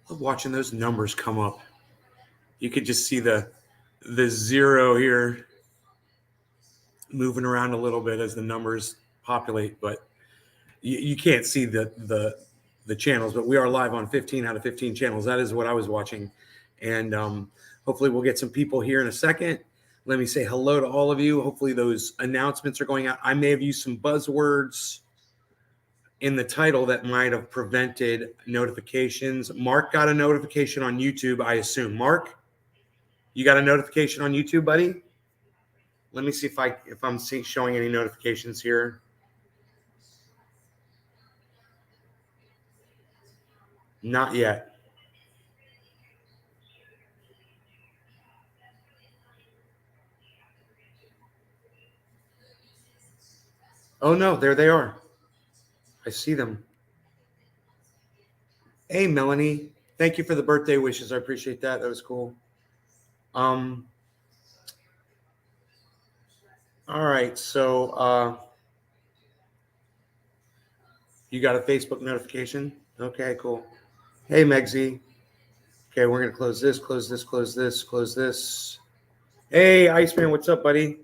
love watching those numbers come up. You could just see the zero here moving around a little bit as the numbers populate, but you can't see the channels. But we are live on 15 out of 15 channels. That is what I was watching, and hopefully we'll get some people here in a second. Let me say hello to all of you. Hopefully those announcements are going out. I may have used some buzzwords in the title that might have prevented notifications. Mark got a notification on YouTube, I assume. Mark, you got a notification on YouTube, buddy? Let me see if I'm showing any notifications here. Not yet. Oh no, there they are. I see them. Hey, Melanie. Thank you for the birthday wishes. I appreciate that. That was cool. All right. So you got a Facebook notification? Okay, cool. Hey, Megsy. Okay, we're going to close this, close this, close this, close this. Hey, Iceman, what's up, buddy?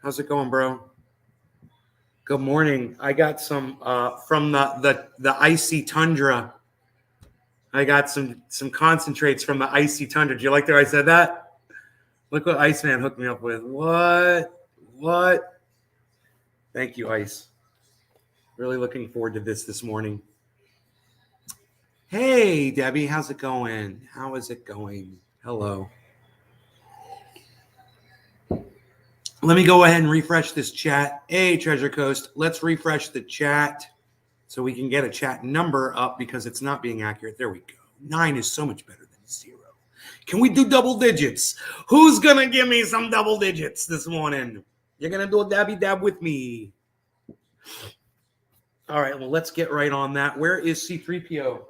How's it going, bro? Good morning. I got some from the icy Tundra. I got some concentrates from the icy Tundra. Do you like that I said that? Look what Iceman hooked me up with. What? Thank you, Ice. Really looking forward to this morning. Hey, Debbie, how's it going? How is it going? Hello. Let me go ahead and refresh this chat. Hey, Treasure Coast, let's refresh the chat so we can get a chat number up because it's not being accurate. There we go. 9 is so much better than 0. Can we do double digits? Who's going to give me some double digits this morning? You're going to do a dabby dab with me. All right, well, let's get right on that. Where is C3PO?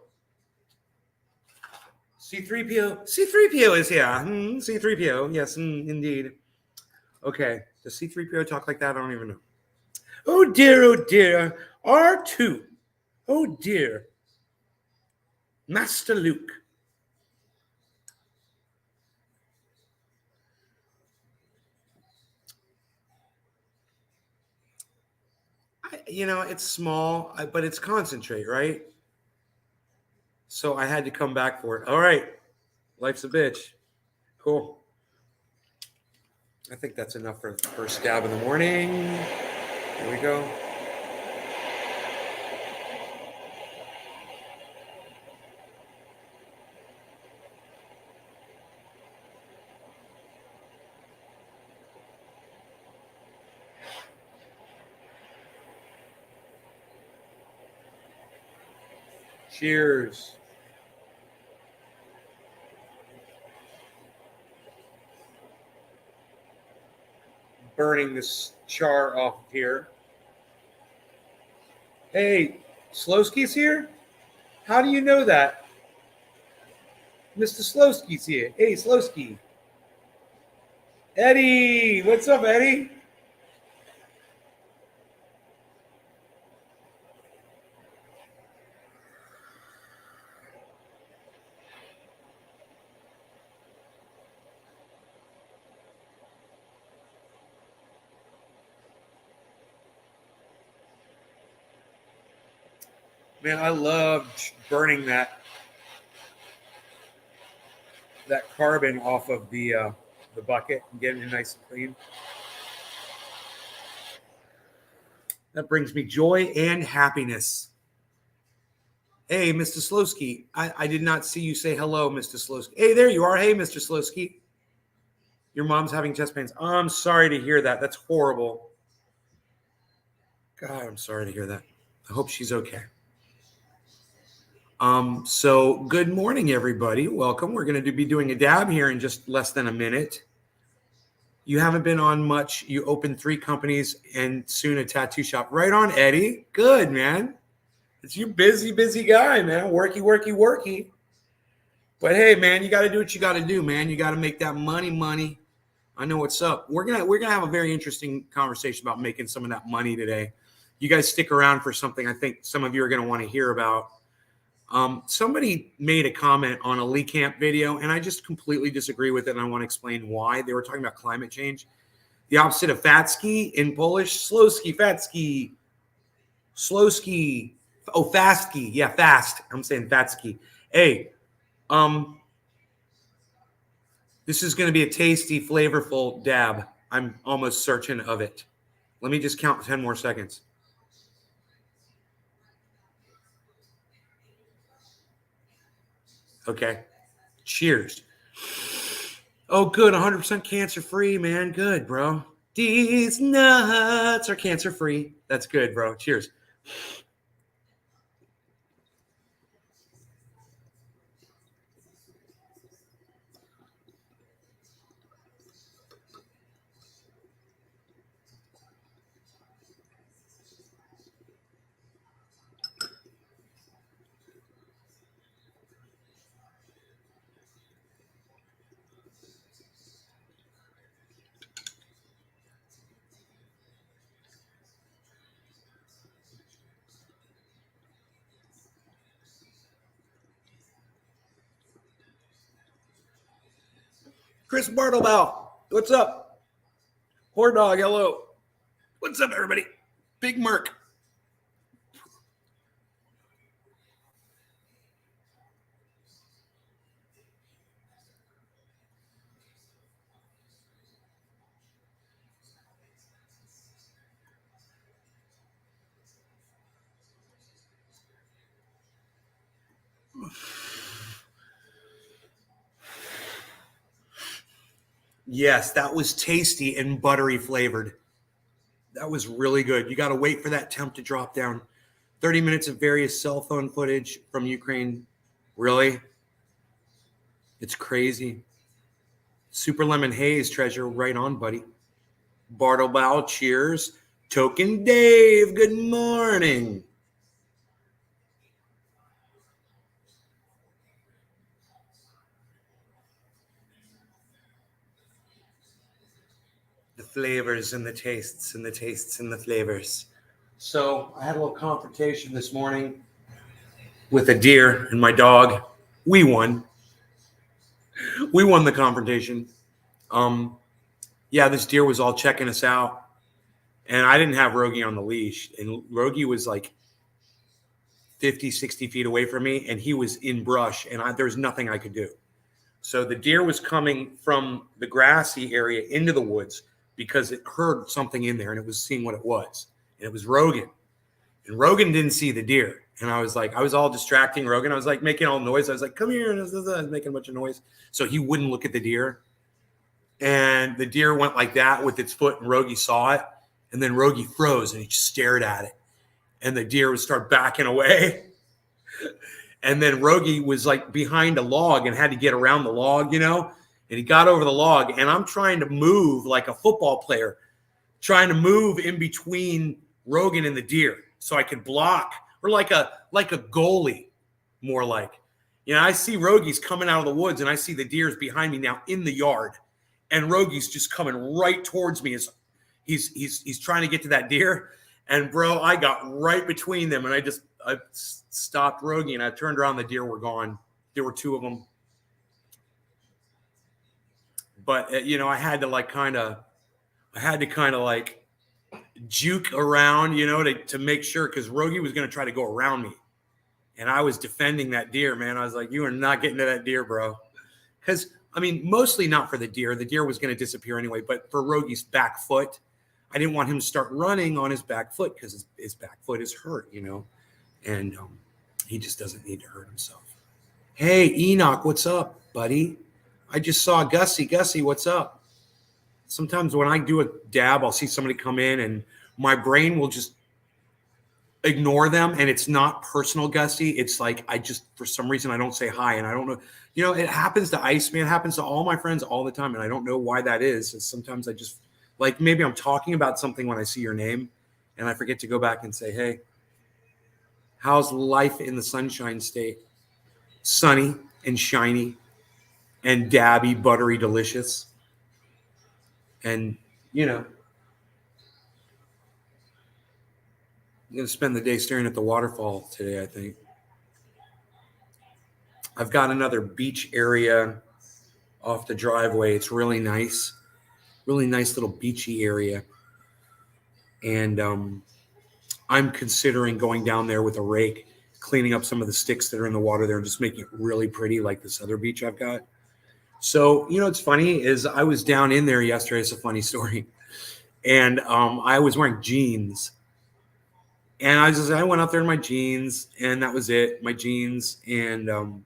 C3PO is here. C3PO, yes, indeed. Okay, does C3PO talk like that? I don't even know. Oh dear, R2. Oh dear, Master Luke. It's small, but it's concentrate, right? So I had to come back for it. All right, life's a bitch. Cool. I think that's enough for the first stab in the morning. Here we go. Cheers. Burning this char off here. Hey, Slowski's here? How do you know that? Mr. Slowski's here. Hey, Slowski. Eddie, what's up, Eddie? Man, I love burning that carbon off of the bucket and getting it nice and clean. That brings me joy and happiness. Hey, Mr. Slowski. I did not see you say hello, Mr. Slowski. Hey, there you are. Hey, Mr. Slowski. Your mom's having chest pains. Oh, I'm sorry to hear that. That's horrible. God, I'm sorry to hear that. I hope she's okay. So good morning, everybody. Welcome. We're going to be doing a dab here in just less than a minute. You haven't been on much. You opened 3 companies and soon a tattoo shop. Right on, Eddie. Good, man. It's you busy guy, man. Worky. But hey, man, you got to do what you got to do, man. You got to make that money. I know what's up. We're gonna have a very interesting conversation about making some of that money today. You guys stick around for something I think some of you are going to want to hear about. Somebody made a comment on a Lee Camp video, and I just completely disagree with it, and I want to explain why. They were talking about climate change. The opposite of fatski in Polish, slowski, fatski, slowski. Oh, fastski. Yeah, fast. I'm saying fatski. Hey, this is going to be a tasty, flavorful dab. I'm almost certain of it. Let me just count 10 more seconds. Okay. Cheers. Oh, good. 100% cancer free, man. Good, bro. These nuts are cancer free. That's good, bro. Cheers. Chris Bartlebow, what's up? Poor dog, hello. What's up, everybody? Big Merc. Yes, that was tasty and buttery flavored. That was really good. You got to wait for that temp to drop down. 30 minutes of various cell phone footage from Ukraine. Really? It's crazy. Super Lemon Haze, treasure, right on, buddy. Bartlebow, cheers. Token Dave, good morning. The flavors and the tastes and the tastes and the flavors. So I had a little confrontation this morning with a deer and my dog. We won. We won the confrontation. Yeah, this deer was all checking us out. And I didn't have Rogie on the leash. And Rogie was like 50, 60 feet away from me. And he was in brush. And there's nothing I could do. So the deer was coming from the grassy area into the woods because it heard something in there and it was seeing what it was. And it was Rogan. And Rogan didn't see the deer. And I was all distracting Rogan. I was like making all noise. I was like, come here. And I was making a bunch of noise. So he wouldn't look at the deer. And the deer went like that with its foot and Rogie saw it. And then Rogie froze and he stared at it. And the deer would start backing away. And then Rogie was like behind a log and had to get around the log, and he got over the log. And I'm trying to move like a football player, trying to move in between Rogan and the deer so I could block, or like a goalie, more like. I see Rogie's coming out of the woods and I see the deer's behind me now in the yard. And Rogie's just coming right towards me as he's trying to get to that deer. And bro, I got right between them and I stopped Rogie and I turned around. The deer were gone. There were two of them. But, I had to kind of juke around, to make sure, because Rogie was going to try to go around me. And I was defending that deer, man. I was like, you are not getting to that deer, bro. Because, mostly not for the deer. The deer was going to disappear anyway. But for Rogie's back foot, I didn't want him to start running on his back foot because his back foot is hurt, And he just doesn't need to hurt himself. Hey, Enoch, what's up, buddy? I just saw Gussie. Gussie, what's up? Sometimes when I do a dab, I'll see somebody come in and my brain will just ignore them. And it's not personal, Gussie. It's like for some reason, I don't say hi. And I don't know. It happens to Iceman. It happens to all my friends all the time. And I don't know why that is. And sometimes I just, maybe I'm talking about something when I see your name and I forget to go back and say, hey, how's life in the Sunshine State? Sunny and shiny and dabby, buttery, delicious. And, I'm going to spend the day staring at the waterfall today, I think. I've got another beach area off the driveway. It's really nice little beachy area. And I'm considering going down there with a rake, cleaning up some of the sticks that are in the water there and just making it really pretty like this other beach I've got. So, what's funny is I was down in there yesterday. It's a funny story. And I was wearing jeans. And I went out there in my jeans, and that was it. My jeans and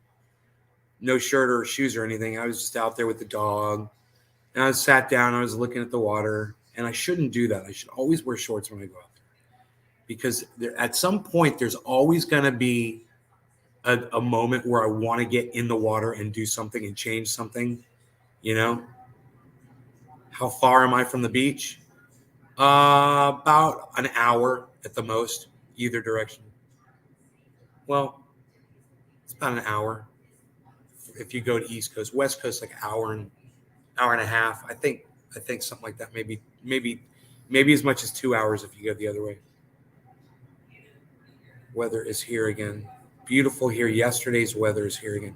no shirt or shoes or anything. I was just out there with the dog. And I sat down. I was looking at the water. And I shouldn't do that. I should always wear shorts when I go out there. Because at some point, there's always going to be a moment where I want to get in the water and do something and change something. How far am I from the beach? About an hour at the most, either direction. Well, it's about an hour. If you go to East Coast, West Coast, like hour and a half. I think something like that. Maybe as much as 2 hours if you go the other way. Weather is here again. Beautiful here. Yesterday's weather is here again.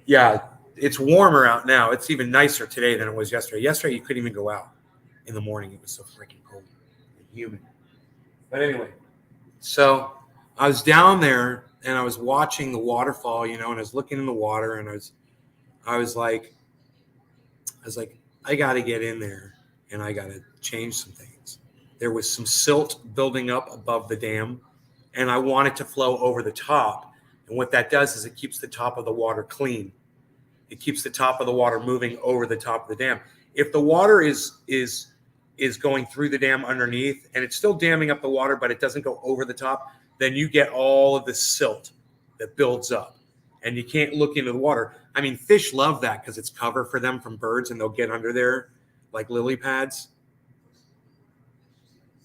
Yeah, it's warmer out now. It's even nicer today than it was yesterday. Yesterday, you couldn't even go out in the morning. It was so freaking cold and humid. But anyway, so I was down there and I was watching the waterfall, and I was looking in the water and I was like, I got to get in there and I got to change some things. There was some silt building up above the dam, and I want it to flow over the top. And what that does is it keeps the top of the water clean. It keeps the top of the water moving over the top of the dam. If the water is going through the dam underneath and it's still damming up the water, but it doesn't go over the top, then you get all of the silt that builds up and you can't look into the water. I mean, fish love that because it's cover for them from birds and they'll get under there like lily pads.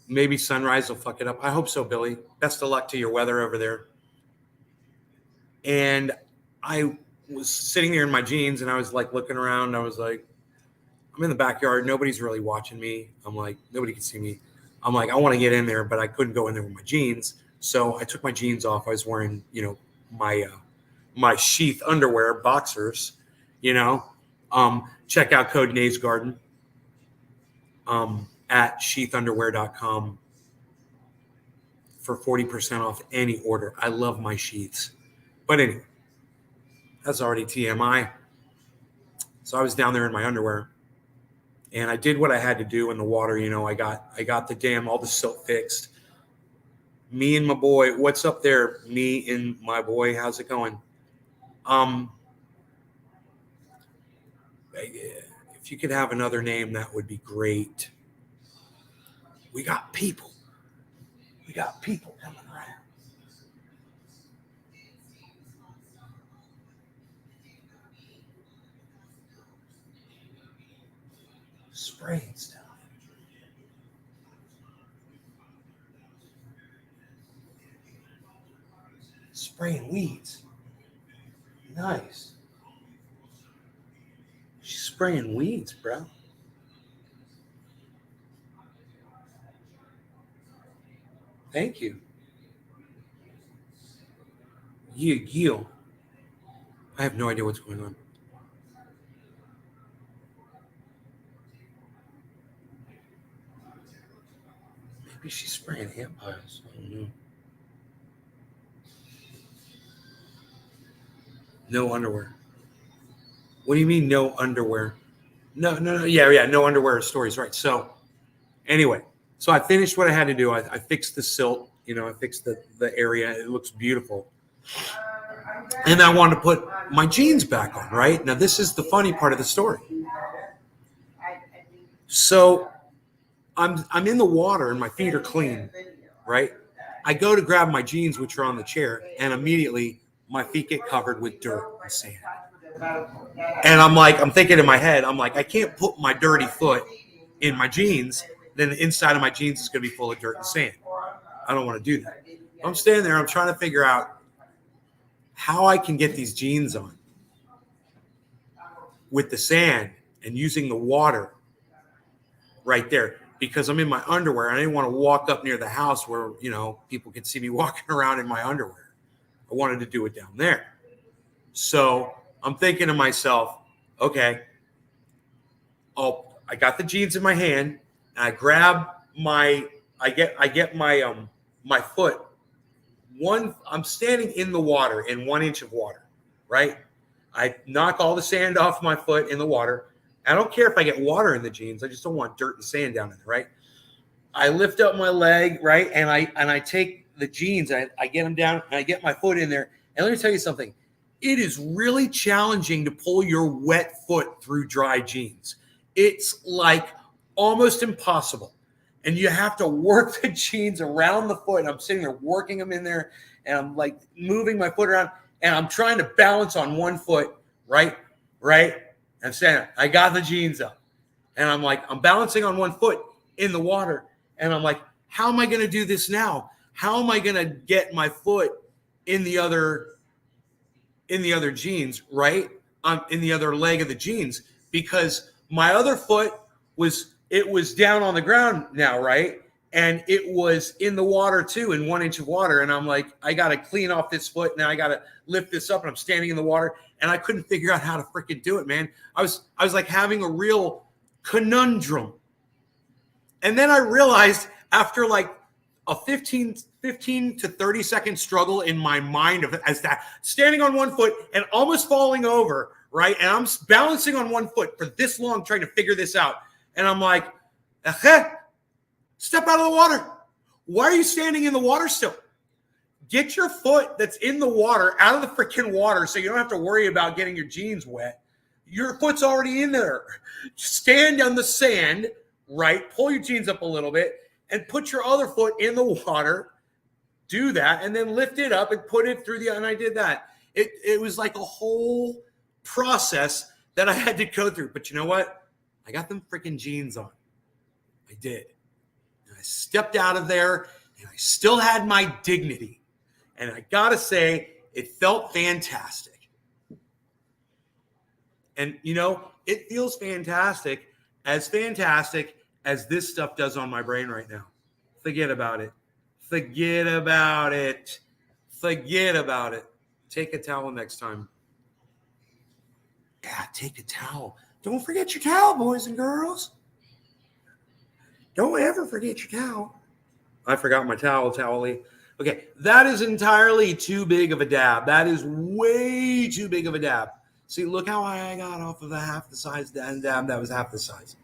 Maybe sunrise will fuck it up. I hope so, Billy. Best of luck to your weather over there. And I was sitting there in my jeans and I was like looking around. I was like, I'm in the backyard. Nobody's really watching me. I'm like, nobody can see me. I'm like, I want to get in there, but I couldn't go in there with my jeans. So I took my jeans off. I was wearing, my sheath underwear, boxers, check out code Nave's Garden at sheathunderwear.com for 40% off any order. I love my sheaths. But anyway, that's already TMI. So I was down there in my underwear and I did what I had to do in the water. I got the dam, all the silt fixed. Me and my boy, what's up there? Me and my boy, how's it going? If you could have another name, that would be great. We got people coming around. Spraying stuff. Spraying weeds. Nice. She's spraying weeds, bro. Thank you. Gil. I have no idea what's going on. Maybe she's spraying ant piles. I don't know. No underwear. What do you mean no underwear? No. Yeah, no underwear stories, right. So anyway, so I finished what I had to do. I fixed the silt, I fixed the area. It looks beautiful. And I wanted to put my jeans back on, right? Now, this is the funny part of the story. So I'm in the water and my feet are clean, right? I go to grab my jeans, which are on the chair, and immediately my feet get covered with dirt and sand. And I'm thinking in my head, I can't put my dirty foot in my jeans. Then the inside of my jeans is going to be full of dirt and sand. I don't want to do that. I'm standing there. I'm trying to figure out how I can get these jeans on with the sand and using the water right there because I'm in my underwear. And I didn't want to walk up near the house where, people could see me walking around in my underwear. I wanted to do it down there. So I'm thinking to myself, okay, I got the jeans in my hand, and I grab I get my foot. I'm standing in the water in 1 inch of water, right? I knock all the sand off my foot in the water. I don't care if I get water in the jeans. I just don't want dirt and sand down in there, right? I lift up my leg, right? And I take the jeans, I get them down, and I get my foot in there. And let me tell you something. It is really challenging to pull your wet foot through dry jeans. It's like almost impossible. And you have to work the jeans around the foot. And I'm sitting there working them in there, and I'm like moving my foot around, and I'm trying to balance on one foot, right? I'm saying, I got the jeans up, and I'm like, I'm balancing on one foot in the water, and I'm like, how am I going to do this now? How am I going to get my foot in the other jeans, right? In the other leg of the jeans, because my other foot was down on the ground now, right? And it was in the water too, in 1 inch of water. And I'm like, I got to clean off this foot. Now I got to lift this up, and I'm standing in the water, and I couldn't figure out how to freaking do it, man. I was like having a real conundrum. And then I realized after like a 15 to 30 second struggle in my mind as that standing on one foot and almost falling over, right? And I'm balancing on one foot for this long trying to figure this out. And I'm like, step out of the water. Why are you standing in the water still? Get your foot that's in the water out of the freaking water so you don't have to worry about getting your jeans wet. Your foot's already in there. Just stand on the sand, right? Pull your jeans up a little bit and put your other foot in the water. Do that, and then lift it up and put it through and I did that. It was like a whole process that I had to go through. But you know what? I got them freaking jeans on. I did. And I stepped out of there, and I still had my dignity. And I got to say, it felt fantastic. And, you know, it feels fantastic as this stuff does on my brain right now. Forget about it. Forget about it. Forget about it. Take a towel next time. Yeah, take a towel. Don't forget your towel, boys and girls. Don't ever forget your towel. I forgot my towel. Okay, that is entirely too big of a dab. That is way too big of a dab. See, look how I got off of half the size dab. That was half the size.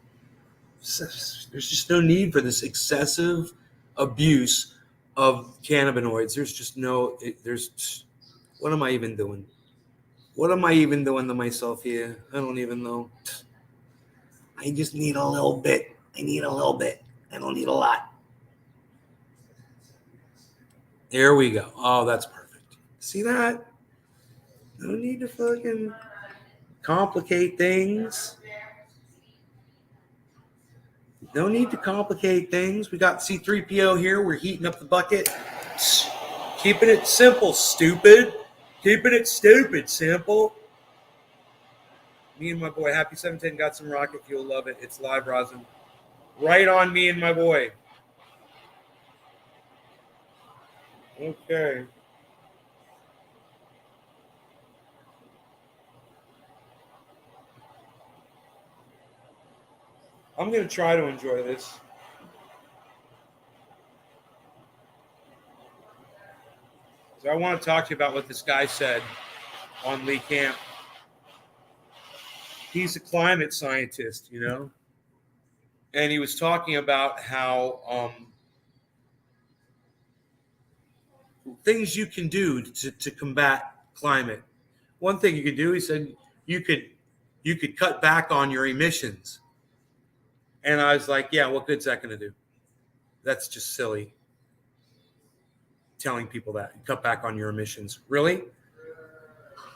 There's just no need for this excessive abuse of cannabinoids. There's just what am I even doing? What am I even doing to myself here? I don't even know. I just need a little bit. I need a little bit. I don't need a lot. There we go. Oh, that's perfect. See that? No need to fucking complicate things. No need to complicate things. We got C3PO here. We're heating up the bucket. Keeping it simple, stupid. Keeping it stupid, simple. Me and my boy, Happy 710, got some rocket fuel. Love it. It's live, Rosin. Right on me and my boy. Okay. I'm going to try to enjoy this. So I want to talk to you about what this guy said on Lee Camp. He's a climate scientist, you know, and he was talking about how things you can do to combat climate. One thing you could do, he said, you could cut back on your emissions. And I was like, yeah, what good's that going to do? That's just silly. Telling people that cut back on your emissions. Really?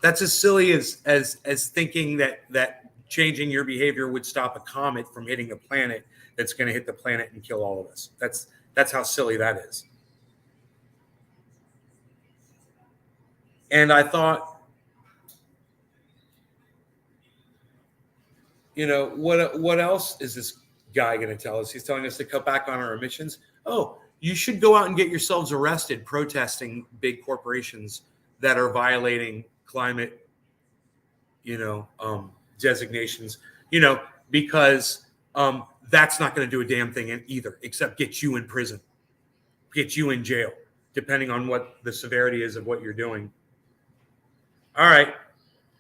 That's as silly as thinking that changing your behavior would stop a comet from hitting a planet that's going to hit the planet and kill all of us. That's how silly that is. And I thought, you know, what else is this guy going to tell us? He's telling us to cut back on our emissions. Oh, you should go out and get yourselves arrested protesting big corporations that are violating climate designations, because that's not going to do a damn thing either, except get you in prison, get you in jail, depending on what the severity is of what you're doing. All right.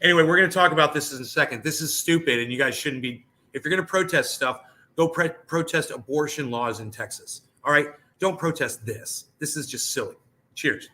Anyway, we're going to talk about this in a second. This is stupid, and you guys shouldn't be. If you're going to protest stuff, go protest abortion laws in Texas. All right? Don't protest this. This is just silly. Cheers.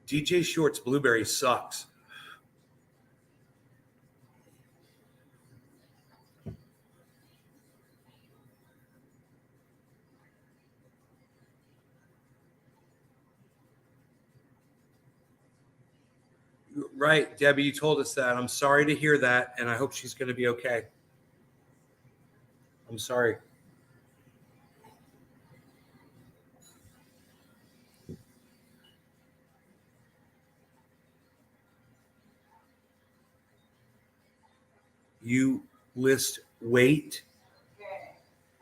DJ Short's blueberry sucks. Right, Debbie, you told us that. I'm sorry to hear that, and I hope she's going to be okay. I'm sorry. You list weight.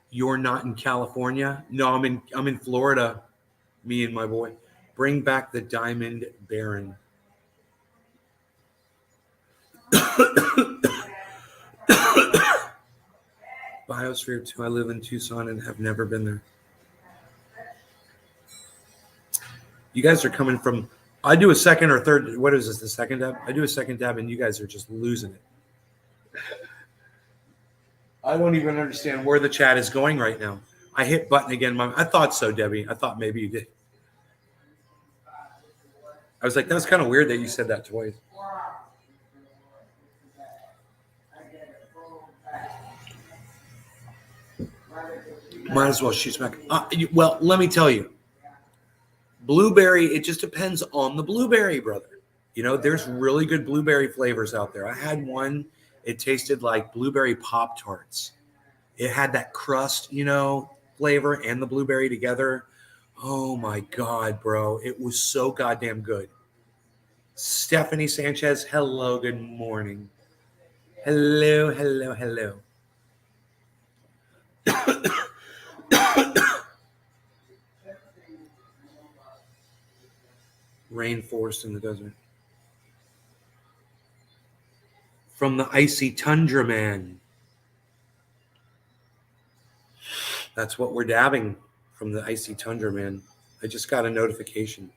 You're not in California. No, I'm in Florida. Me and my boy. Bring back the Diamond Baron. Biosphere 2. I live in Tucson and have never been there. You guys are coming from. I do a second or third. What is this? The second dab? I do a second dab, and you guys are just losing it. I don't even understand where the chat is going right now. I hit button again. I thought so, Debbie. I thought maybe you did. I was like, that was kind of weird that you said that twice. Might as well shoot back. Well, let me tell you. Blueberry, it just depends on the blueberry, brother. There's really good blueberry flavors out there. I had one. It tasted like blueberry Pop-Tarts. It had that crust, flavor and the blueberry together. Oh, my God, bro. It was so goddamn good. Stephanie Sanchez, hello, good morning. Hello. Rainforest in the desert. From the icy Tundra, man. That's what we're dabbing from the icy Tundra, man. I just got a notification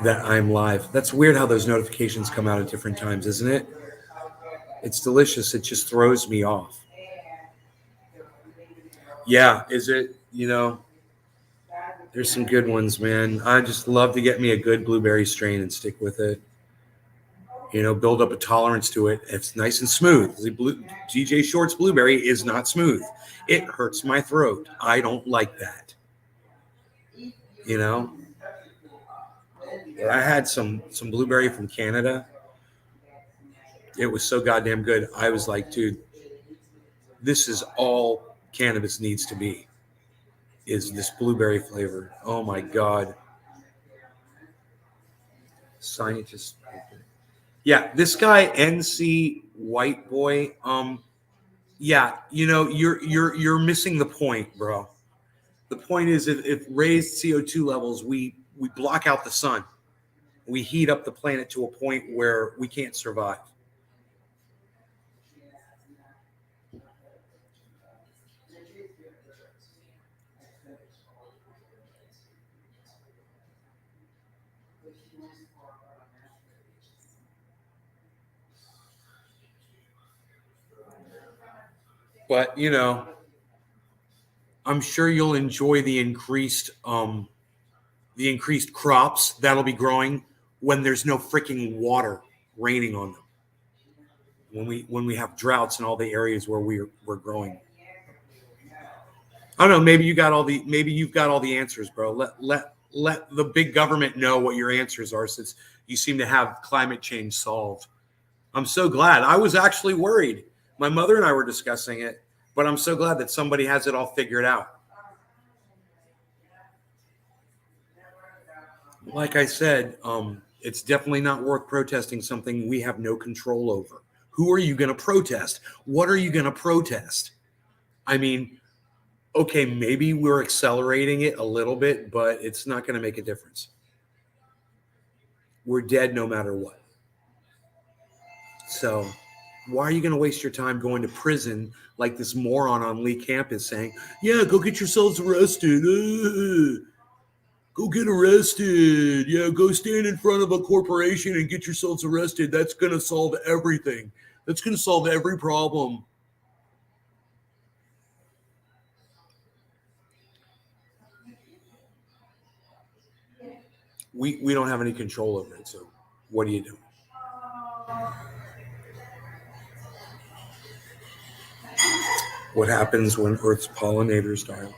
that I'm live. That's weird how those notifications come out at different times, isn't it? It's delicious. It just throws me off. Yeah, is it? There's some good ones, man. I just love to get me a good blueberry strain and stick with it. Build up a tolerance to it. It's nice and smooth. DJ Short's blueberry is not smooth. It hurts my throat. I don't like that. I had some blueberry from Canada. It was so goddamn good. I was like, dude, this is all cannabis needs to be, is this blueberry flavor. Oh my God. Scientist. Yeah, this guy, NC White Boy. Yeah, you're missing the point, bro. The point is, if raised CO2 levels, we block out the sun. We heat up the planet to a point where we can't survive. But I'm sure you'll enjoy the increased crops that'll be growing when there's no freaking water raining on them. When we have droughts in all the areas where we're growing. I don't know. Maybe you've got all the answers, bro. Let the big government know what your answers are, since you seem to have climate change solved. I'm so glad. I was actually worried. My mother and I were discussing it, but I'm so glad that somebody has it all figured out. Like I said, it's definitely not worth protesting something we have no control over. Who are you going to protest? What are you going to protest? I mean, okay, maybe we're accelerating it a little bit, but it's not going to make a difference. We're dead no matter what. So why are you going to waste your time going to prison like this moron on Lee campus saying, yeah, go get yourselves arrested. Go get arrested. Yeah, go stand in front of a corporation and get yourselves arrested. That's going to solve everything. That's going to solve every problem. We don't have any control over it. So what do you do? What happens when Earth's pollinators die?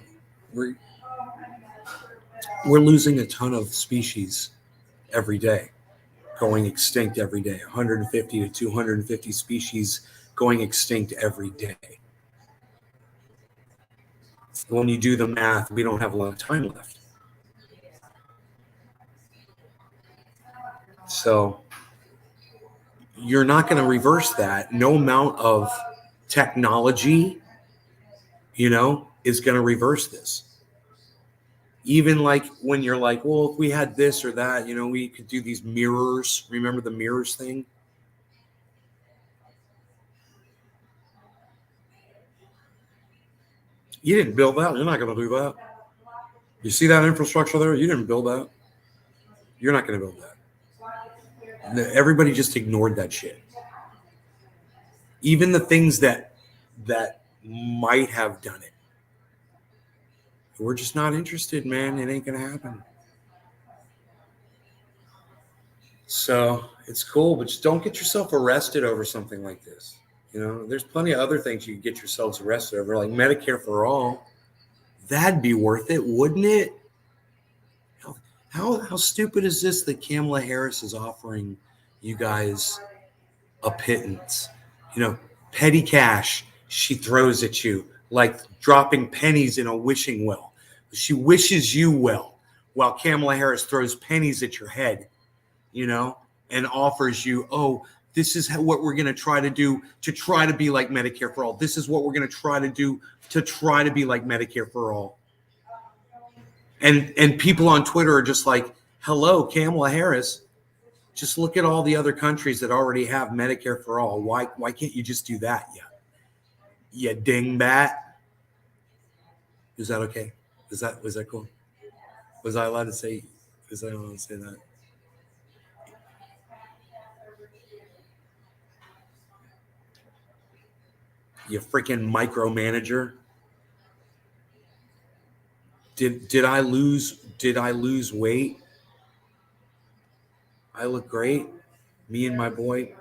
We're losing a ton of species every day, going extinct every day. 150 to 250 species going extinct every day. When you do the math, we don't have a lot of time left. So you're not going to reverse that. No amount of technology, is going to reverse this. Even like when you're like, well, if we had this or that, we could do these mirrors. Remember the mirrors thing? You didn't build that. You're not going to do that. You see that infrastructure there? You didn't build that. You're not going to build that. Everybody just ignored that shit. Even the things that might have done it. We're just not interested, man. It ain't going to happen. So it's cool, but just don't get yourself arrested over something like this. There's plenty of other things you can get yourselves arrested over, like Medicare for all. That'd be worth it, wouldn't it? How stupid is this that Kamala Harris is offering you guys a pittance? Petty cash she throws at you like dropping pennies in a wishing well. She wishes you well while Kamala Harris throws pennies at your head, and offers you, oh, this is what we're going to try to do to try to be like Medicare for all. This is what we're going to try to do to try to be like Medicare for all. And people on Twitter are just like, hello, Kamala Harris. Just look at all the other countries that already have Medicare for all. Why can't you just do that? Yeah, dingbat. Is that okay? Was that cool? Was I allowed to say? Was I allowed to say that? You freaking micromanager. Did I lose weight? I look great. Me and my boy.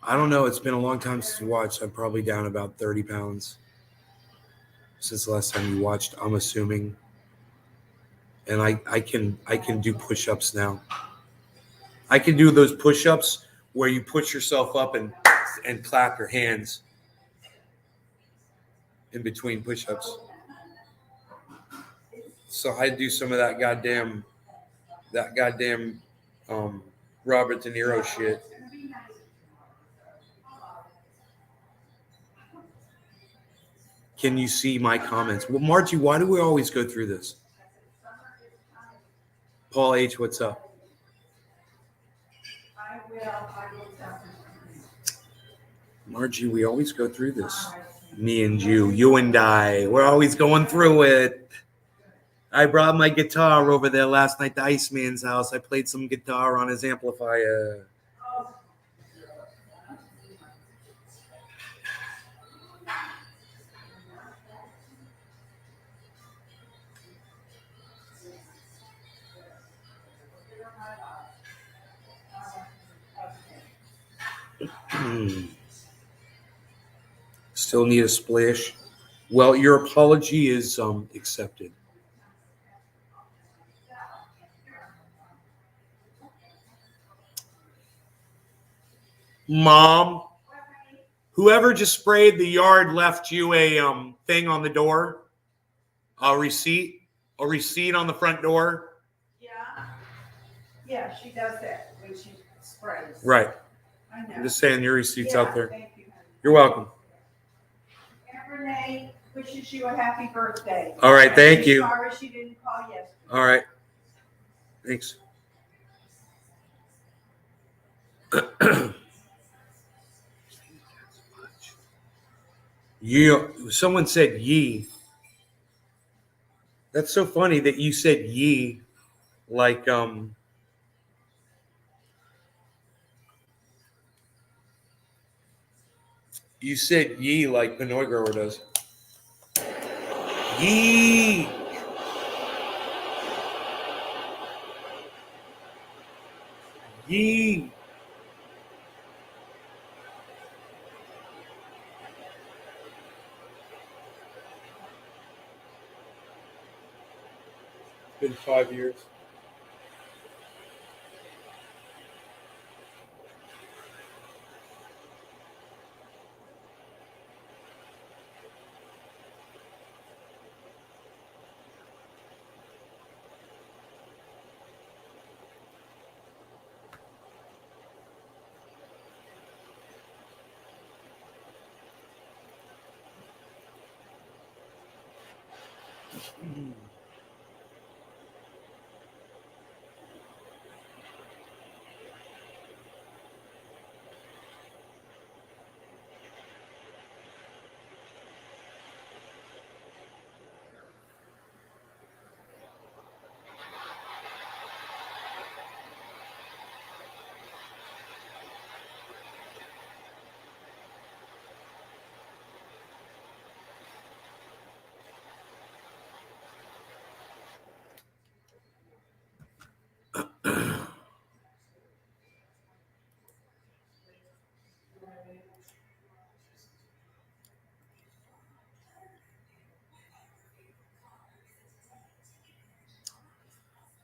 I don't know. It's been a long time since you watched. I'm probably down about 30 pounds since the last time you watched, I'm assuming. And I can do push-ups now. I can do those push-ups where you push yourself up and clap your hands in between push-ups. So I do some of that goddamn Robert De Niro shit. Can you see my comments? Well, Margie, why do we always go through this? Paul H., what's up? Margie, we always go through this. Me and you and I, we're always going through it. I brought my guitar over there last night to Iceman's house. I played some guitar on his amplifier. Still need a splash. Well, your apology is accepted. Mom, whoever just sprayed the yard left you a thing on the door, a receipt on the front door. Yeah, she does that when she sprays. Right. I know. I'm just saying your receipt's out there. Thank you, honey. You're welcome. And Renee wishes you a happy birthday. All right, thank you. Sorry she didn't call yesterday. All right. Thanks. Someone said ye. That's so funny that you said ye, like you said ye like Pinoy Grower does. Ye. Ye. It's been 5 years.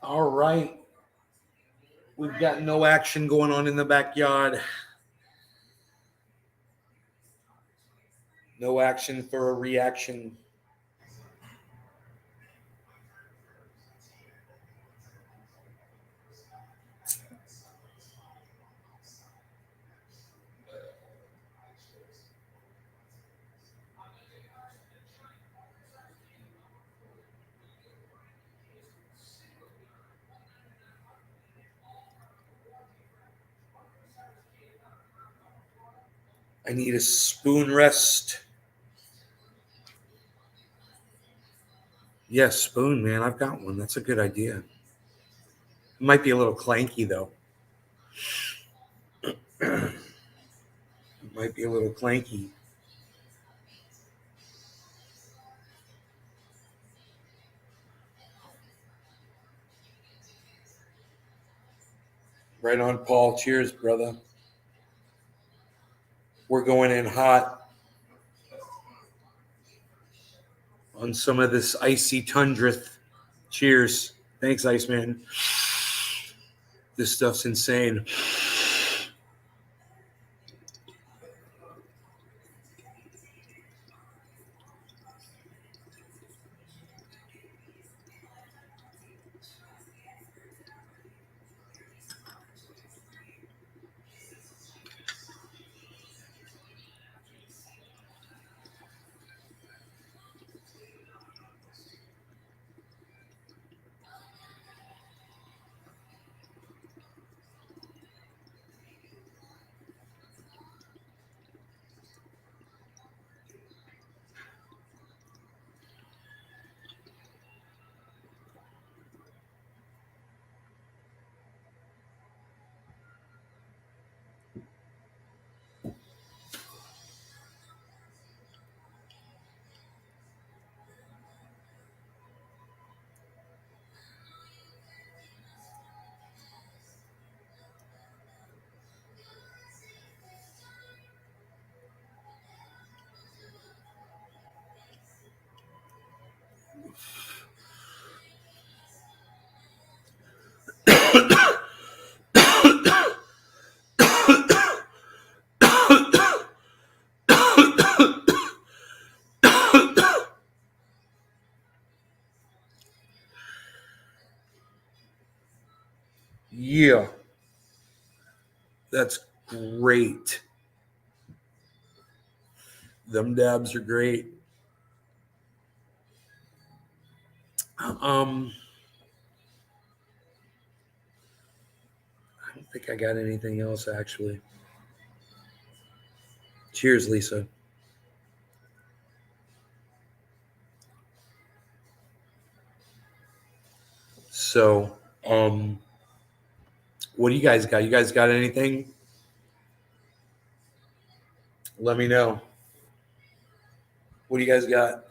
All right. We've got no action going on in the backyard. No action for a reaction. I need a spoon rest. Yes, spoon, man. I've got one. That's a good idea. It might be a little clanky, though. It might be a little clanky. Right on, Paul. Cheers, brother. We're going in hot on some of this icy tundra. Cheers. Thanks, Iceman. This stuff's insane. Yeah. That's great. Them dabs are great. I don't think I got anything else actually. Cheers, Lisa. So, what do you guys got? You guys got anything? Let me know. What do you guys got?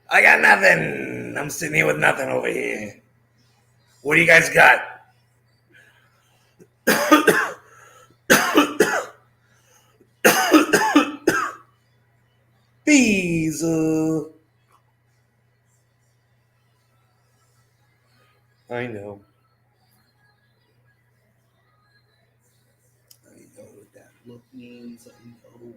I got nothing. I'm sitting here with nothing over here. What do you guys got? Bees. I know. I know what that look means. I know.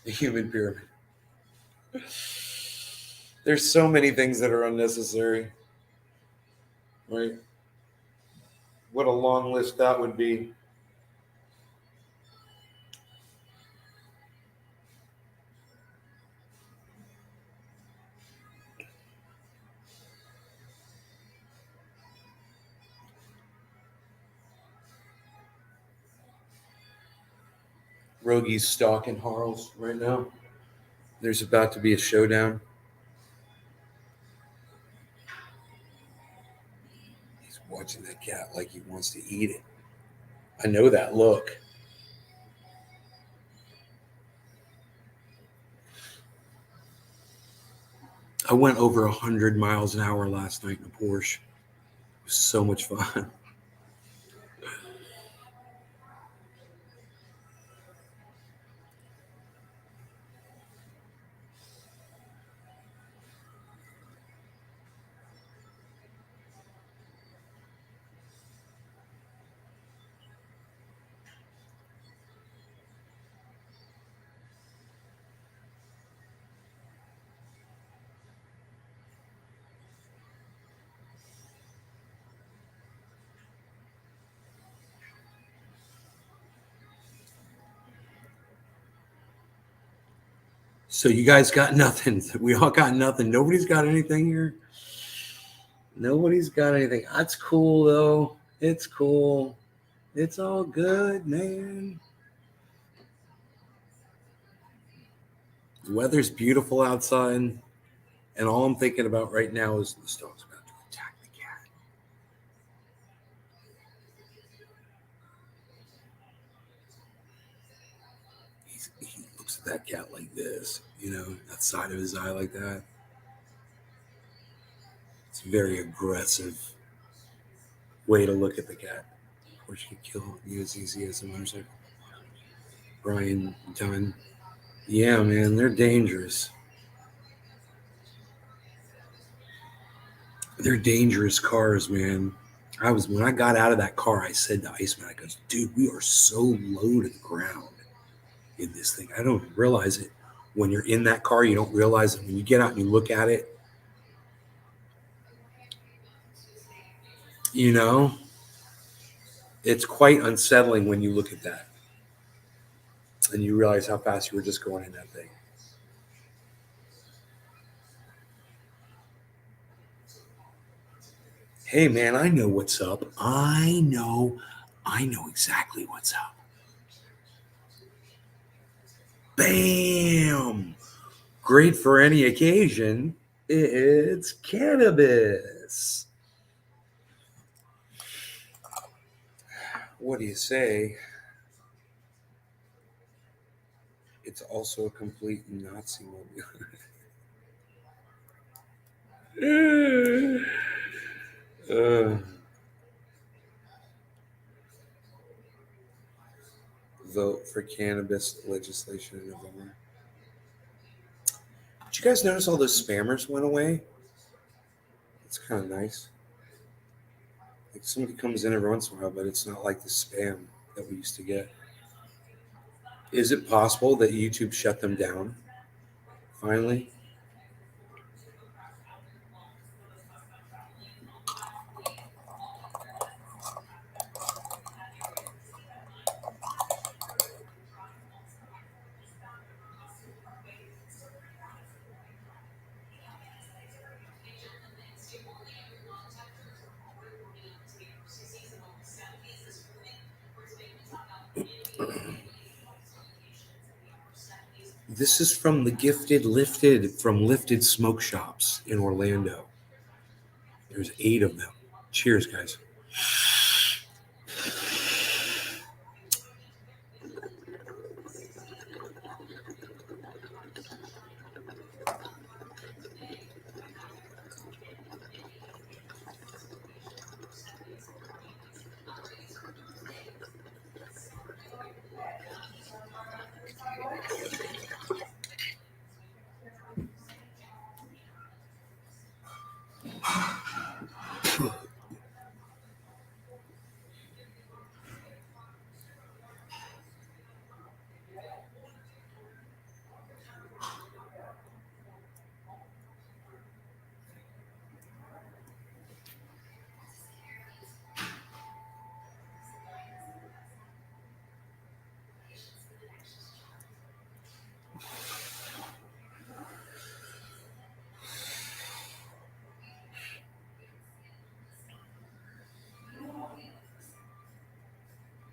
The human pyramid. There's so many things that are unnecessary. Right? What a long list that would be. Rogi's stalking Harles right now. There's about to be a showdown. He's watching that cat like he wants to eat it. I know that look. I went over 100 miles an hour last night in a Porsche. It was so much fun. So you guys got nothing. We all got nothing. Nobody's got anything here. Nobody's got anything. That's cool though. It's cool. It's all good, man. The weather's beautiful outside, and all I'm thinking about right now is the dog's about to attack the cat. He looks at that cat like this, that side of his eye like that. It's a very aggressive way to look at the cat. Of course, you can kill you as easy as a motorcycle. Brian Dunn. Yeah, man, they're dangerous. They're dangerous cars, man. When I got out of that car, I said to Iceman, I goes, dude, we are so low to the ground in this thing. I don't realize it. When you're in that car, you don't realize it. When you get out and you look at it, it's quite unsettling when you look at that and you realize how fast you were just going in that thing. Hey, man, I know what's up. I know exactly what's up. Bam! Great for any occasion. It's cannabis. What do you say? It's also a complete Nazi movie. Vote for cannabis legislation in November. Did you guys notice all those spammers went away? It's kind of nice. Like Somebody comes in every once in a while, but it's not like the spam that we used to get. Is it possible that YouTube shut them down finally? This is from the Lifted Smoke Shops in Orlando. There's 8 of them. Cheers, guys.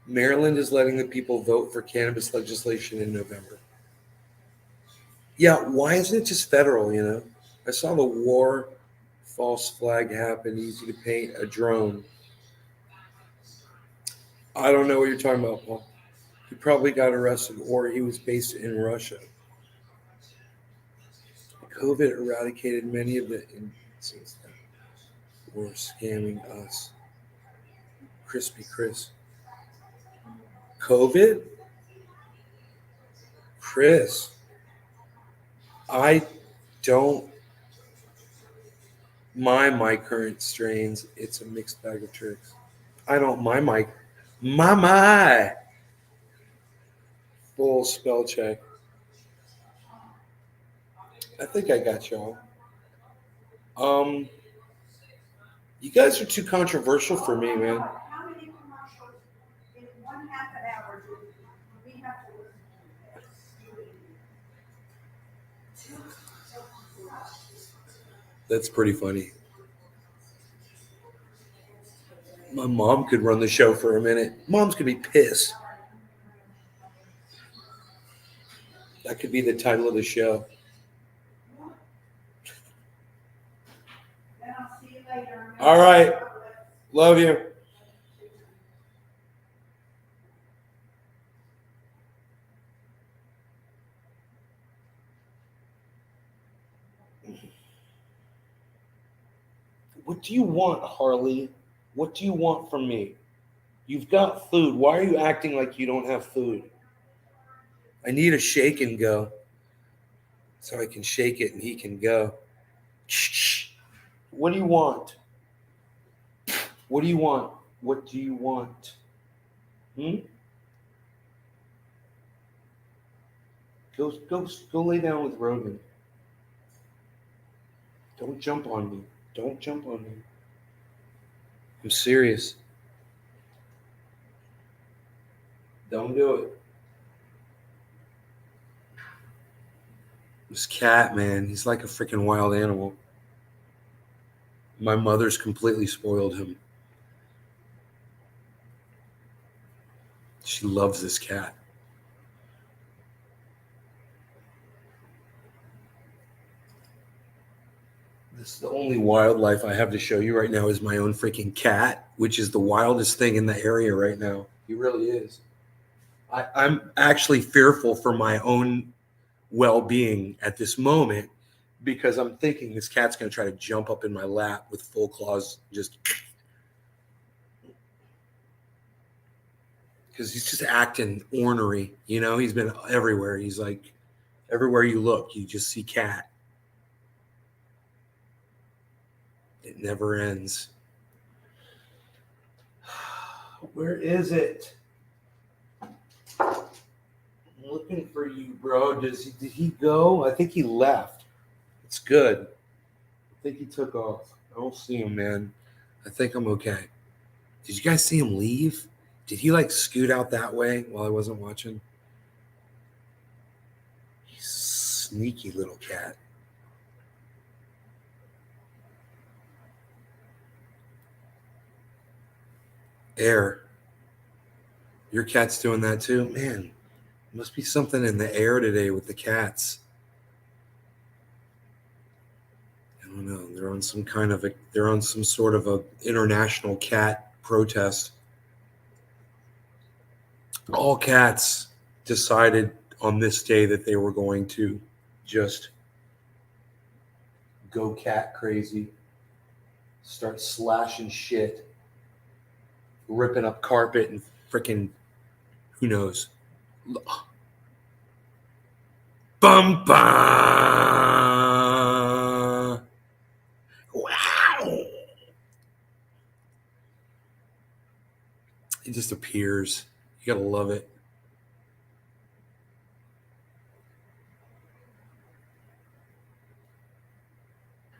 Maryland is letting the people vote for cannabis legislation in November. Yeah, why isn't it just federal, you know? I saw the war false flag happen, easy to paint, a drone. I don't know what you're talking about, Paul. He probably got arrested or he was based in Russia. COVID eradicated many of the instances that were scamming us. Crispy Chris. COVID? Chris, I don't mind my current strains. It's a mixed bag of tricks. I don't mind my full spell check. I think I got y'all. You guys are too controversial for me, man. How many commercials in 1/2 an hour do we have to listen to? That's pretty funny. My mom could run the show for a minute. Mom's gonna be pissed. That could be the title of the show. Then I'll see you later. All right. Love you. What do you want, Harley? What do you want from me? You've got food. Why are you acting like you don't have food? I need a shake and go. So I can shake it and he can go. What do you want? What do you want? What do you want? Go lay down with Rogan. Don't jump on me. Don't jump on me. I'm serious. Don't do it. This cat, man, he's like a freaking wild animal. My mother's completely spoiled him. She loves this cat. This is the only wildlife I have to show you right now is my own freaking cat, which is the wildest thing in the area right now. He really is. I'm actually fearful for my own well-being at this moment because I'm thinking this cat's going to try to jump up in my lap with full claws, just because he's just acting ornery. You know, he's been everywhere. He's like, everywhere you look, you just see cat. It never ends. Where is it? I'm looking for you, bro. Did he go? I think he left. It's good. I think he took off. I don't see him, man. I think I'm okay. Did you guys see him leave? Did he like scoot out that way while I wasn't watching? He's a sneaky little cat. Air. Your cat's doing that too? Man, must be something in the air today with the cats. I don't know. They're on some sort of a international cat protest. All cats decided on this day that they were going to just go cat crazy, start slashing shit, ripping up carpet and freaking who knows. Bum bum. Wow. It just appears. You gotta love it.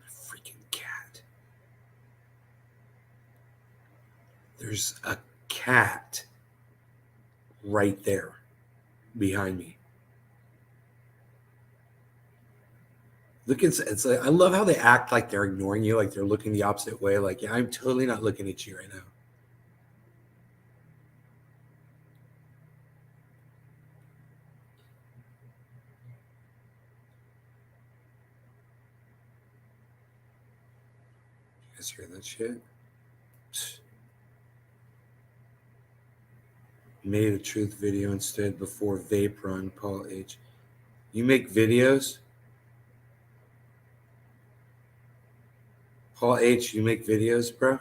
Freaking cat. There's a cat right there behind me. Look, it's like I love how they act like they're ignoring you, like they're looking the opposite way. Like, yeah, I'm totally not looking at you right now. You guys hear that shit? Made a truth video instead before vape run. Paul H. You make videos? Paul H, you make videos, bro?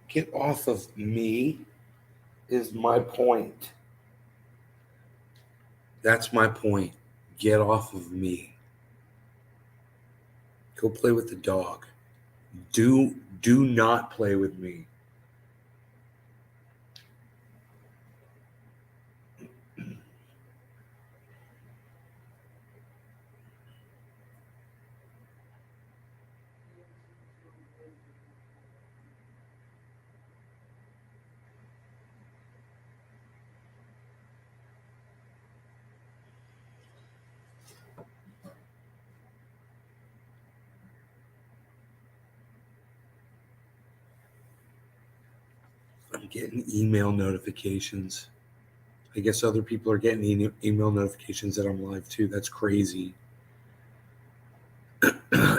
Get off of me is my point. That's my point. Get off of me. Go play with the dog. Do not play with me. I'm getting email notifications. I guess other people are getting email notifications that I'm live too. That's crazy.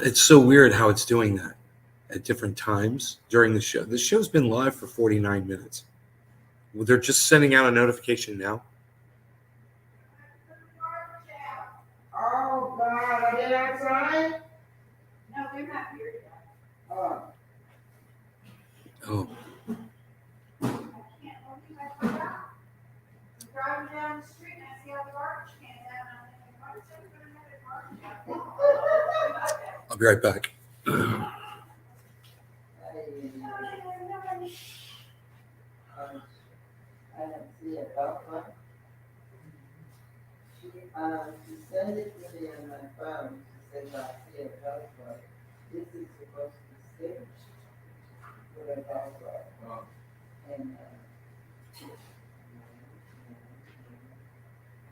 It's so weird how it's doing that at different times during the show. The show's been live for 49 minutes. Well, they're just sending out a notification now. Oh, God, are they outside? No, they're not here yet. Oh. Oh. I can't believe I forgot. I'm driving down the street and I see all the garbage cans out and I'm thinking, why is everybody have their garbage out? I'll be right back. I don't see a buffer. She sent it to me on my phone. She says, I see a buffer. This is supposed to stitch with a buffer. And,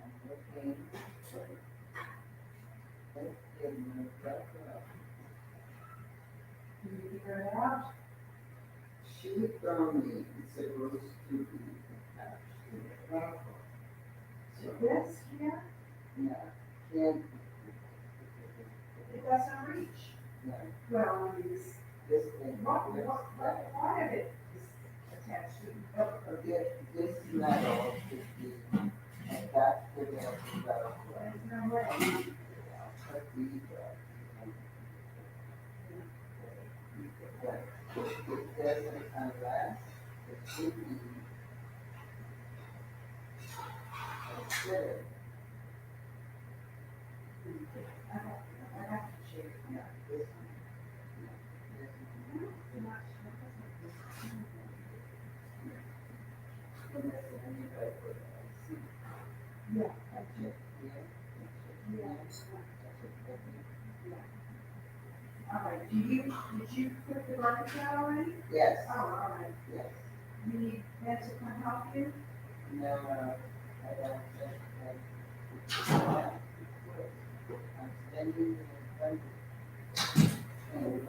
I'm looking for it. Let's get my buffer. Can you figure it out? She told me it's supposed to be attached to the buffer. So this here, Yeah, can't, it doesn't reach. no, Well, it's, this thing. what part of it is attached to? This metal should be attached to the buffer. There's no way. But it doesn't unless it should be considered. I have to check. Yeah, this one. And that's when anybody put it on the seat. Yeah. I checked here, I checked here. All right, did you put the garbage out already? Yes, Oh, all right. yes. You need Beth to come help you? No, I don't think that. I'm spending the money. And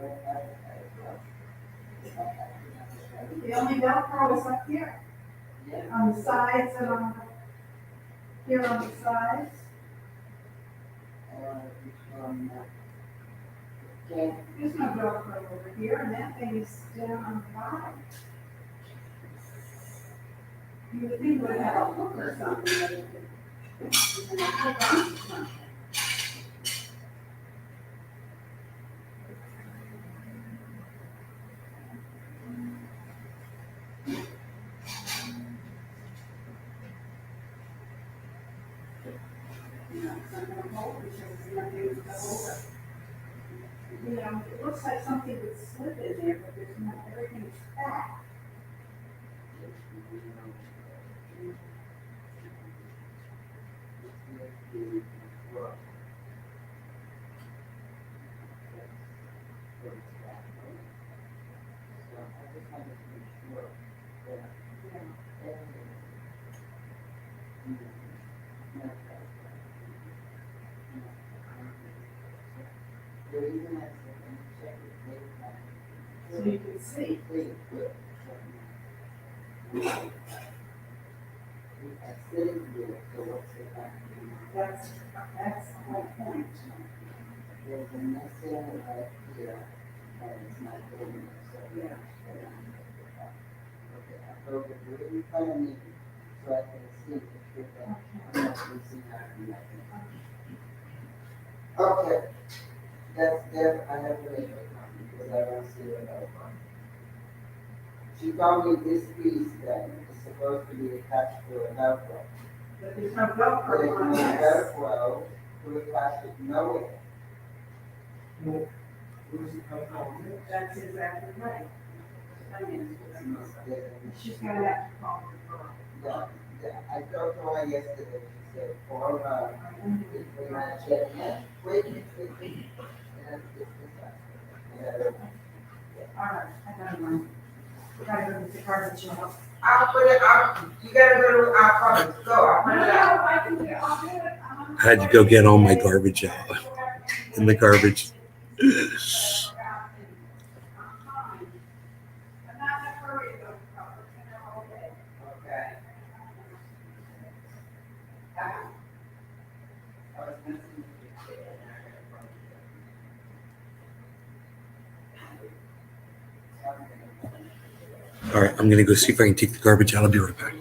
The only Velcro is up here, yeah, on the sides and here on the sides. Can't, There's no Velcro over here, and that thing is down on the bottom. You would think we'd have a hook or something. that you could- hook onto something. You know, it's not gonna hold because it's not able to hold it. You know, it looks like something would slip in there, but there's not, everything's fat. So you can see. That's the whole point. There's a message right here, and it's not getting it, so. Yeah. Okay, I broke it right in front of me, so I can see it, if I'm not losing out on nothing. Okay, that's there, I have to make a comment, because I don't see it out. She told me this piece that is supposed to be attached to a Velcro. But there's no Velcro There's on no this. Velcro to attach it nowhere. That's exactly right. I mean, she's Yeah, gonna have to call the girl. yeah, I talked to her yesterday, she said, for, if we're not getting it, wait. And it's this. All right, I got one. Gotta go get the garbage out. I'll put it up, you gotta go to our public, go, I'll put it out. I can do it, I'll do it. I had to go get all my garbage out in the garbage. I'm not in a hurry though, probably, all day. Okay. I was gonna see if you could. All right, I'm gonna go see if I can take the garbage out. I'll be right back.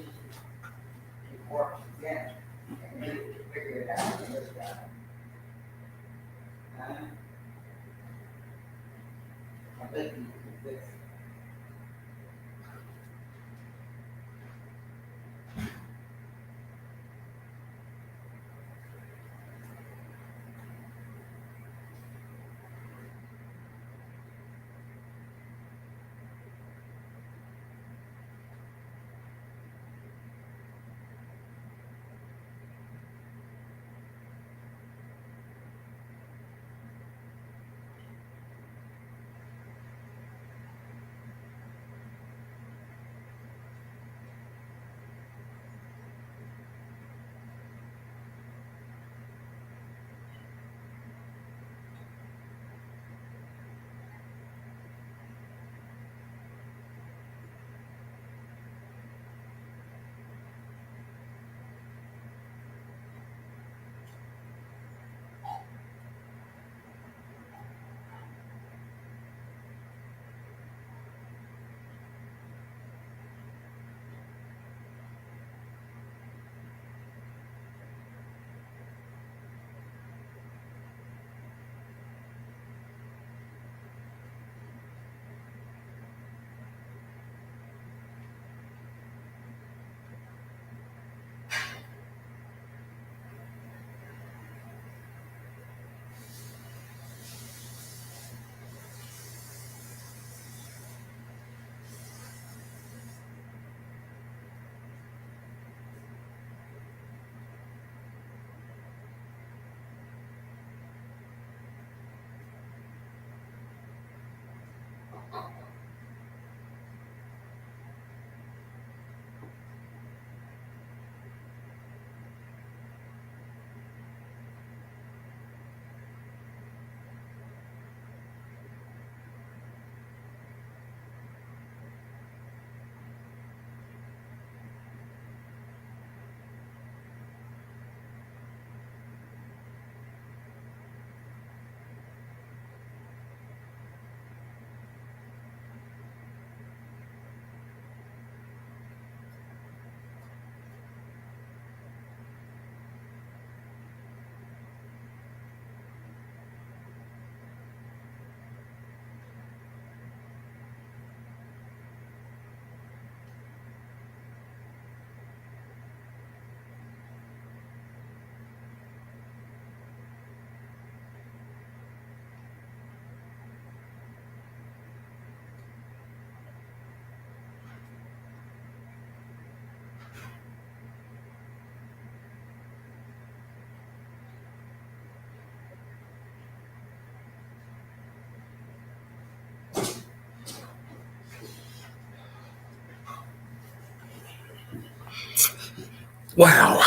Wow.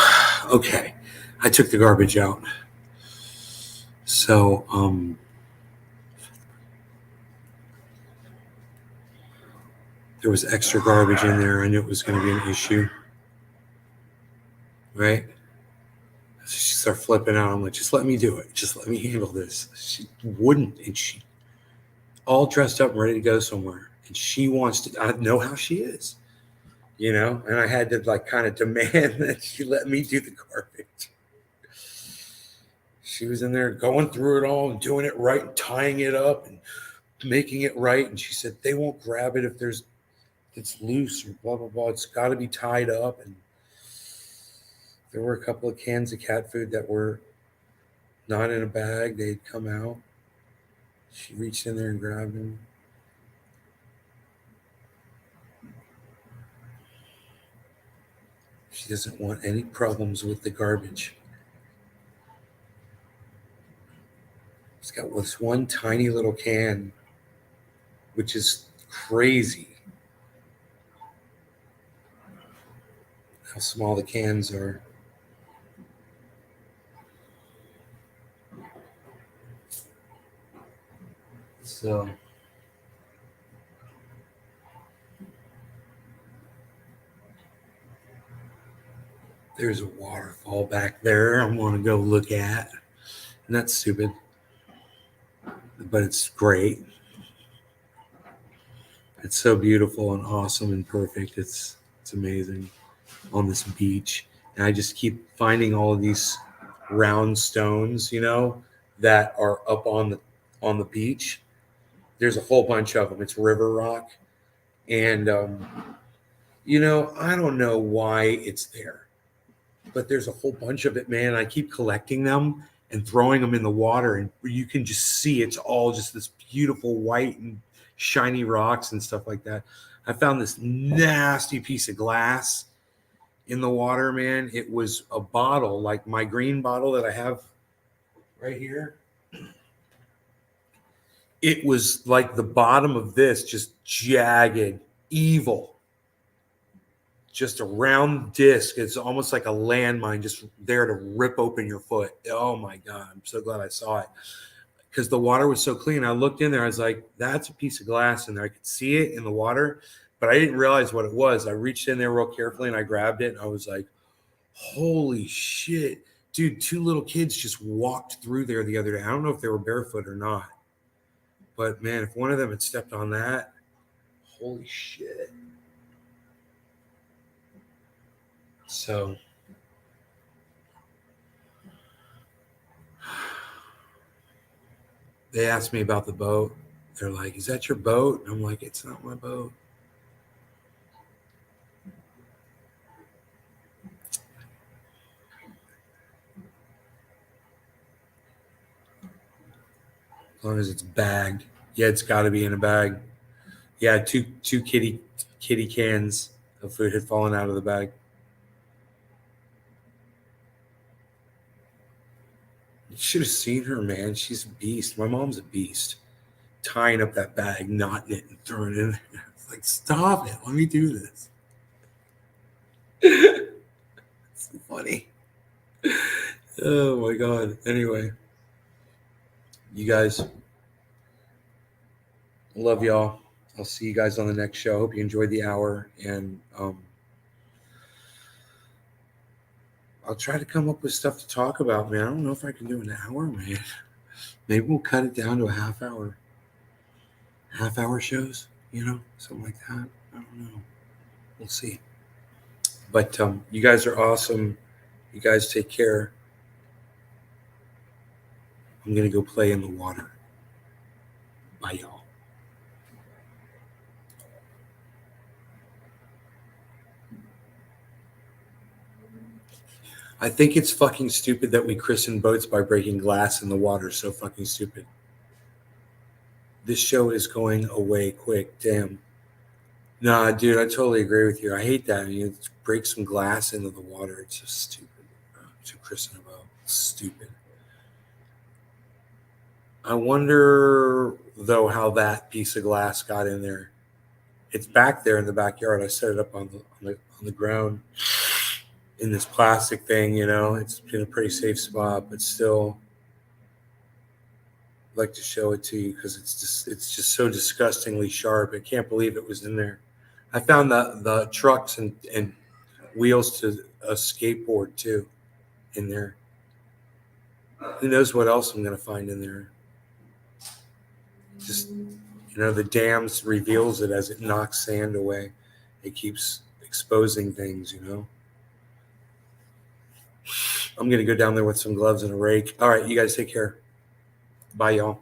Okay. I took the garbage out. So, there was extra garbage in there. I knew it was going to be an issue. Right? So she started flipping out. I'm like, just let me do it. Just let me handle this. She wouldn't. And she all dressed up and ready to go somewhere. And she wants to, I know how she is, you know? And I had to like kind of demand that she let me do the garbage. She was in there going through it all and doing it right and tying it up and making it right. And she said, they won't grab it if it's loose or blah, blah, blah. It's got to be tied up. And there were a couple of cans of cat food that were not in a bag. They'd come out. She reached in there and grabbed them. She doesn't want any problems with the garbage. It's got this one tiny little can, which is crazy how small the cans are. So there's a waterfall back there I want to go look at. And that's stupid, but it's great. It's so beautiful and awesome and perfect. It's amazing on this beach. And I just keep finding all of these round stones, you know, that are up on the beach. There's a whole bunch of them. It's river rock. And you know, I don't know why it's there, but there's a whole bunch of it, man. I keep collecting them and throwing them in the water, and you can just see it's all just this beautiful white and shiny rocks and stuff like that. I found this nasty piece of glass in the water, man. It was a bottle, like my green bottle that I have right here. It was like the bottom of this, just jagged, evil, just a round disc. It's almost like a landmine just there to rip open your foot. Oh my God. I'm so glad I saw it because the water was so clean. I looked in there. I was like, that's a piece of glass in there. I could see it in the water, but I didn't realize what it was. I reached in there real carefully and I grabbed it. And I was like, holy shit. Dude, two little kids just walked through there the other day. I don't know if they were barefoot or not, but man, if one of them had stepped on that, holy shit. So they asked me about the boat. They're like, is that your boat? And I'm like, it's not my boat. As long as it's bagged. Yeah, it's got to be in a bag. Yeah, two kitty cans of food had fallen out of the bag. You should have seen her, man. She's a beast. My mom's a beast. tying up that bag, knotting it, and throwing it in there. It's like, stop it. Let me do this. It's funny. Oh my God. Anyway, you guys, love y'all. I'll see you guys on the next show. Hope you enjoyed the hour. And I'll try to come up with stuff to talk about, man. I don't know if I can do an hour, man. Maybe we'll cut it down to a half hour shows, something like that. I don't know. We'll see. But you guys are awesome. You guys take care. I'm going to go play in the water. Bye, y'all. I think it's fucking stupid that we christen boats by breaking glass in the water. So fucking stupid. This show is going away quick. Damn. Nah, dude, I totally agree with you. I hate that. You break some glass into the water. It's just stupid. To christen a boat. It's stupid. I wonder, though, how that piece of glass got in there. It's back there in the backyard. I set it up on the ground in this plastic thing. It's in a pretty safe spot, but still, I'd like to show it to you because it's just so disgustingly sharp. I can't believe it was in there. I found the trucks and wheels to a skateboard too in there. Who knows what else I'm going to find in there? Just, the dams reveals it as it knocks sand away. It keeps exposing things, I'm going to go down there with some gloves and a rake. All right, you guys take care. Bye, y'all.